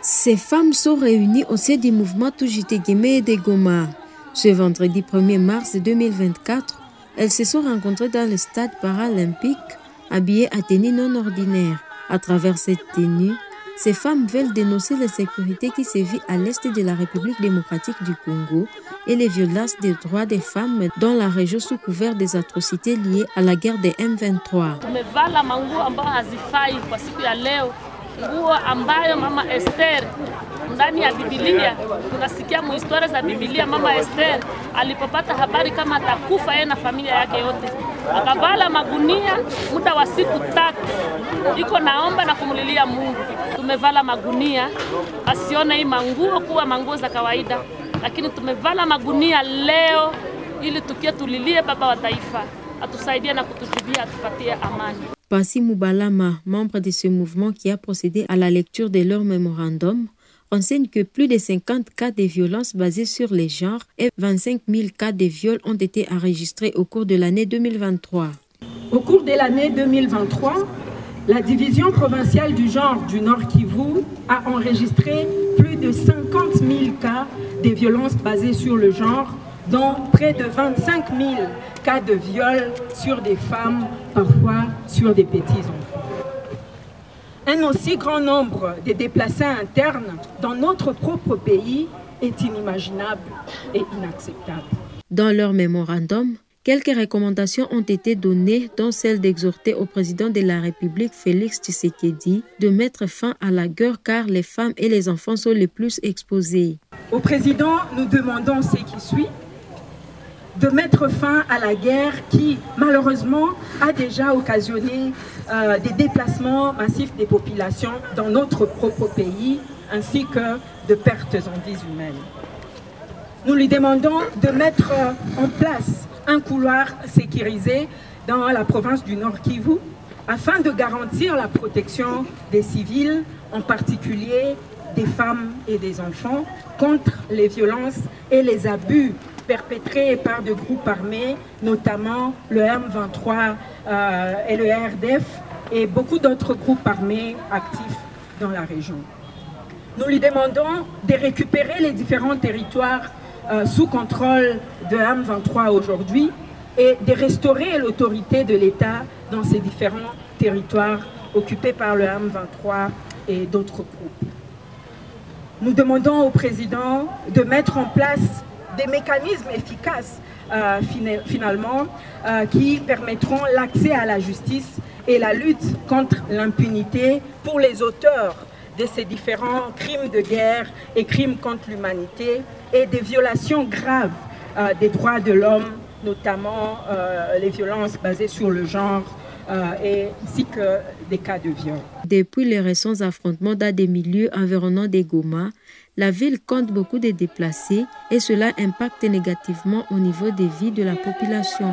Ces femmes sont réunies au sein du mouvement Tujitegemee de Goma. Ce vendredi 1er mars 2024, elles se sont rencontrées dans le stade paralympique, habillées à tenue non ordinaire. À travers cette tenue, ces femmes veulent dénoncer l'insécurité qui sévit à l'est de la République démocratique du Congo et les violences des droits des femmes dans la région sous couvert des atrocités liées à la guerre des M23. Nguo ambayo mama Esther ndani ya Biblia, tunasikia muhistoria za Biblia. Mama Esther alipopata habari kama atakufa yeye na familia yake yote, akavala magunia muda wa siku 3, iko naomba na kumulilia Mungu. Tumevala magunia, asione hii manguo kuwa manguo za kawaida, lakini tumevala magunia leo ili tulilie baba wa taifa atusaidie na kutujibia, atupatie amani. Pasi Moubalama, membre de ce mouvement qui a procédé à la lecture de leur mémorandum, enseigne que plus de 50 cas de violences basées sur les genres et 25 000 cas de viols ont été enregistrés au cours de l'année 2023. Au cours de l'année 2023, la division provinciale du genre du Nord Kivu a enregistré plus de 50 000 cas de violences basées sur le genre, dont près de 25 000 cas de viol sur des femmes, parfois sur des petits-enfants. Un aussi grand nombre de déplacés internes dans notre propre pays est inimaginable et inacceptable. Dans leur mémorandum, quelques recommandations ont été données, dont celle d'exhorter au président de la République, Félix Tshisekedi, de mettre fin à la guerre car les femmes et les enfants sont les plus exposés. Au président, nous demandons ce qui suit: de mettre fin à la guerre qui, malheureusement, a déjà occasionné des déplacements massifs des populations dans notre propre pays, ainsi que de pertes en vies humaines. Nous lui demandons de mettre en place un couloir sécurisé dans la province du Nord Kivu, afin de garantir la protection des civils, en particulier des femmes et des enfants, contre les violences et les abus perpétrés par des groupes armés, notamment le M23 et le RDF et beaucoup d'autres groupes armés actifs dans la région. Nous lui demandons de récupérer les différents territoires sous contrôle de M23 aujourd'hui et de restaurer l'autorité de l'État dans ces différents territoires occupés par le M23 et d'autres groupes. Nous demandons au président de mettre en place des mécanismes efficaces finalement qui permettront l'accès à la justice et la lutte contre l'impunité pour les auteurs de ces différents crimes de guerre et crimes contre l'humanité et des violations graves des droits de l'homme, notamment les violences basées sur le genre ainsi que des cas de viol. Depuis les récents affrontements dans des milieux environnants des Goma, la ville compte beaucoup de déplacés et cela impacte négativement au niveau des vies de la population.